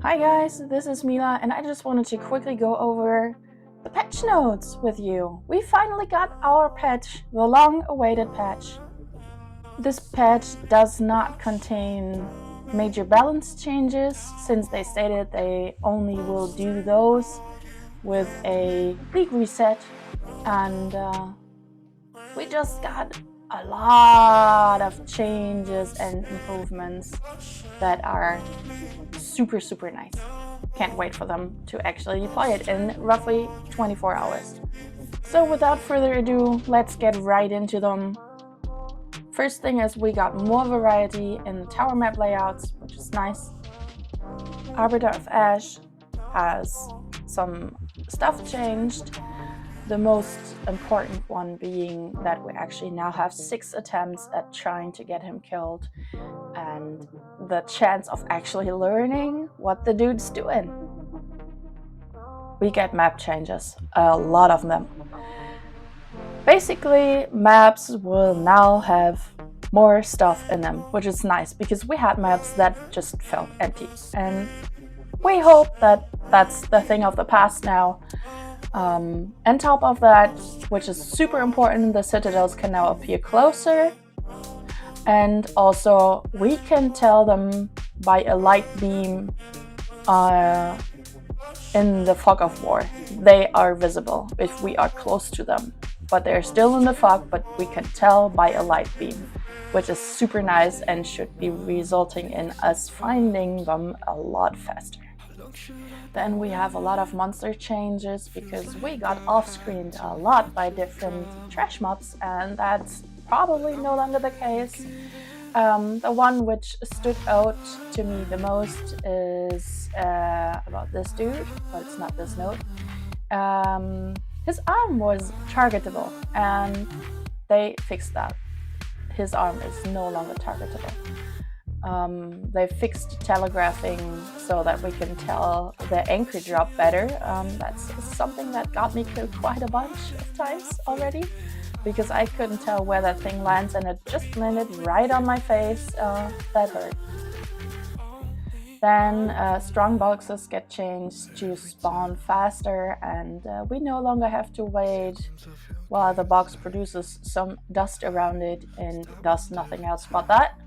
Hi guys, this is Mila and I just wanted to quickly go over the patch notes with you. We finally got our patch, the long-awaited patch. This patch does not contain major balance changes since they stated they only will do those with a league reset, and we just got a lot of changes and improvements that are super nice. Can't wait for them to actually deploy it in roughly 24 hours. So without further ado, let's get right into them. First thing is we got more variety in the tower map layouts, which is nice. Arbiter of Ash has some stuff changed. The most important one being that we actually now have 6 attempts at trying to get him killed, and the chance of actually learning what the dude's doing. We get map changes, a lot of them. Basically, maps will now have more stuff in them, which is nice because we had maps that just felt empty, and we hope that that's the thing of the past now. On top of that, which is super important, the citadels can now appear closer, and also we can tell them by a light beam in the fog of war. They are visible if we are close to them, but they're still in the fog, but we can tell by a light beam, which is super nice and should be resulting in us finding them a lot faster. Then we have a lot of monster changes because we got off-screened a lot by different trash mobs, and that's probably no longer the case. The one which stood out to me the most is about this dude, but it's not this node. His arm was targetable, and they fixed that. His arm is no longer targetable. They fixed telegraphing so that we can tell the anchor drop better. That's something that got me killed quite a bunch of times already, because I couldn't tell where that thing lands and it just landed right on my face. That hurt. Then strong boxes get changed to spawn faster, and we no longer have to wait while the box produces some dust around it and does nothing else but that.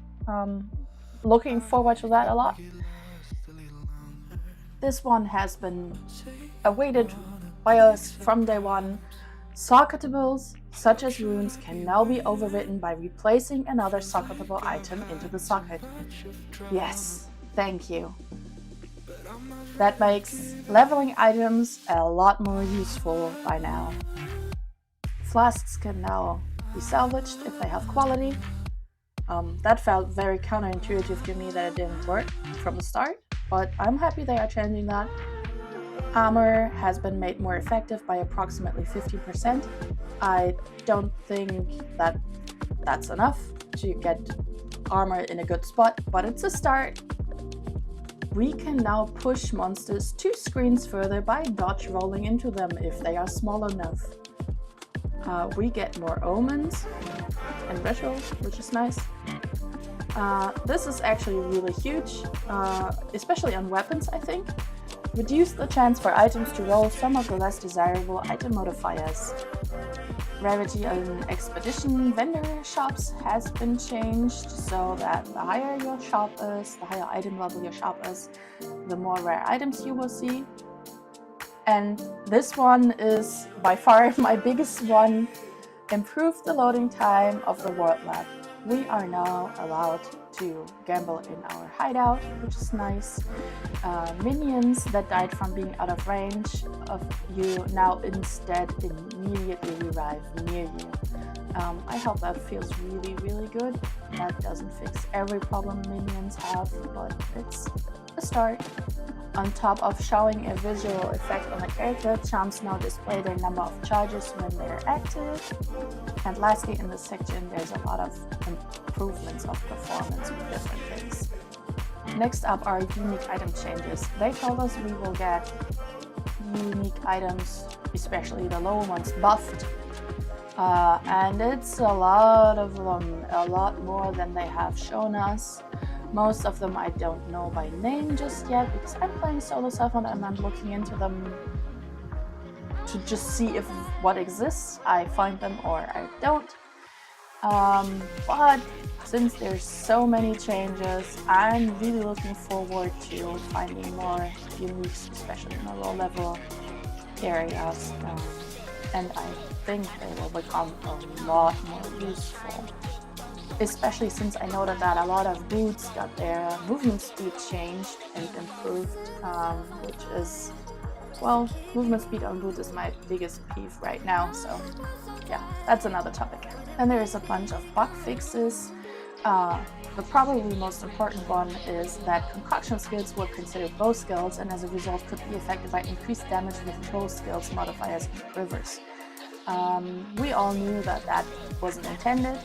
Looking forward to that a lot. This one has been awaited by us from day one. Socketables, such as runes, can now be overwritten by replacing another socketable item into the socket. Yes, thank you. That makes leveling items a lot more useful by now. Flasks can now be salvaged if they have quality. That felt very counterintuitive to me that it didn't work from the start, but I'm happy they are changing that. Armor has been made more effective by approximately 50%. I don't think that that's enough to get armor in a good spot, but it's a start. We can now push monsters 2 screens further by dodge rolling into them if they are small enough. We get more omens and rituals, which is nice. This is actually really huge, especially on weapons, I think. Reduce the chance for items to roll some of the less desirable item modifiers. Rarity in expedition vendor shops has been changed so that the higher your shop is, the higher item level your shop is, the more rare items you will see. And this one is by far my biggest one. Improve the loading time of the world map. We are now allowed to gamble in our hideout, which is nice. Minions that died from being out of range of you now instead immediately revive near you. I hope that feels really good. That doesn't fix every problem minions have, but it's a start. On top of showing a visual effect on the character, charms now display their number of charges when they're active. And lastly, in this section, there's a lot of improvements of performance with different things. Next up are unique item changes. They told us we will get unique items, especially the low ones, buffed. And it's a lot of them, a lot more than they have shown us. Most of them I don't know by name just yet because I'm playing solo stuff and I'm looking into them to just see if what exists I find them or I don't. But since there's so many changes, I'm really looking forward to finding more uniques, especially in the low level areas, and I think they will become a lot more useful. Especially since I noted that a lot of boots got their movement speed changed and improved, which is, well, movement speed on boot is my biggest peeve right now, so yeah, that's another topic. And there is a bunch of bug fixes. The probably most important one is that concoction skills were considered bow skills and as a result could be affected by increased damage with bow skills modifiers and rivers. We all knew that that wasn't intended,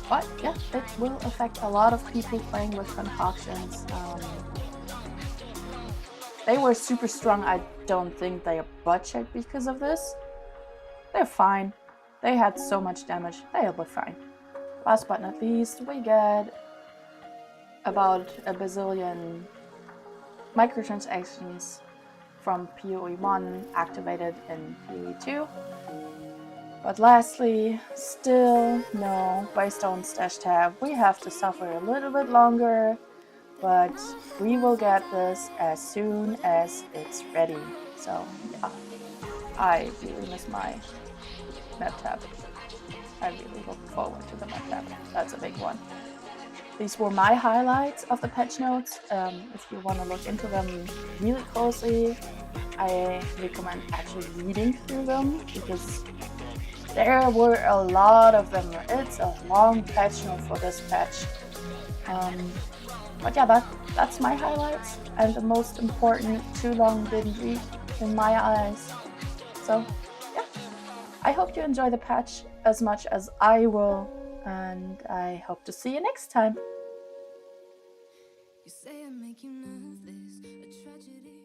but yeah, it will affect a lot of people playing with concoctions. They were super strong. I don't think they are butt-checked because of this. They're fine. They had so much damage. They'll be fine. Last but not least, we get about a bazillion microtransactions from PoE 1 activated in PoE 2. But lastly, still no Waystone Stash tab. We have to suffer a little bit longer, but we will get this as soon as it's ready. So yeah, I really miss my map tab. I really look forward to the map tab. That's a big one. These were my highlights of the patch notes. If you want to look into them really closely, I recommend actually reading through them because there were a lot of them. It's a long patch note for this patch. But yeah, that's my highlights and the most important. Too long didn't read in my eyes. So yeah, I hope you enjoy the patch as much as I will, and I hope to see you next time. You say I make you nervous, a tragedy.